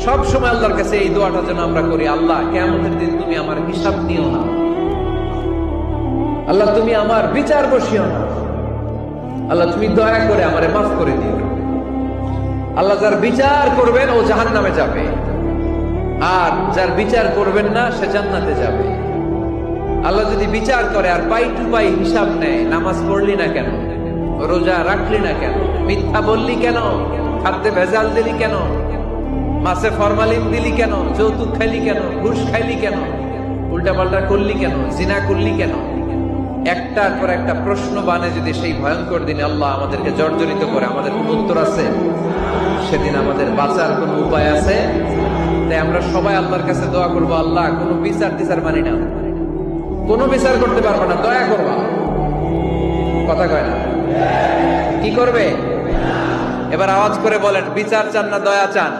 সব সময় আল্লাহর কাছে এই দোয়াটা যেন আমরা করি, আল্লাহ কিয়ামতের দিন তুমি আমার হিসাব নিও না, আল্লাহ তুমি আমার বিচার বসিও না, আল্লাহ তুমি দয়া করে আমারে মাফ করে দিও। আল্লাহ যার বিচার করবেন ও জাহান্নামে যাবে, আর যার বিচার করবেন না সে জান্নাতে যাবে। আল্লাহ যদি বিচার করে আর পাই টু পাই হিসাব নেয়, নামাজ পড়লি না কেন, রোজা রাখলি না কেন, মিথ্যা বললি কেন, খাদ্যে ভেজাল দিলি কেন, মাছে ফরমালিন দিলি কেন, যৌতুক খাইলি কেন, ঘুষ খাইলি কেন, উল্টাপাল্টা করলি কেন, জিনা করলি কেন, একটার পর একটা প্রশ্ন বানে যদি সেই ভয়ঙ্কর দিনে আল্লাহ আমাদেরকে জর্জরিত করে, আমাদের কোনো উত্তর আছে? সেদিন আমাদের বাঁচার কোনো উপায় আছে? তাই আমরা সবাই আল্লাহর কাছে দোয়া করবো, আল্লাহ কোনো বিচার টিচার মানি না, কোনো বিচার করতে পারবো না, দয়া করবা। কথা কয় না? কি করবে? এবার আওয়াজ করে বলেন, বিচার চান না দয়া চান?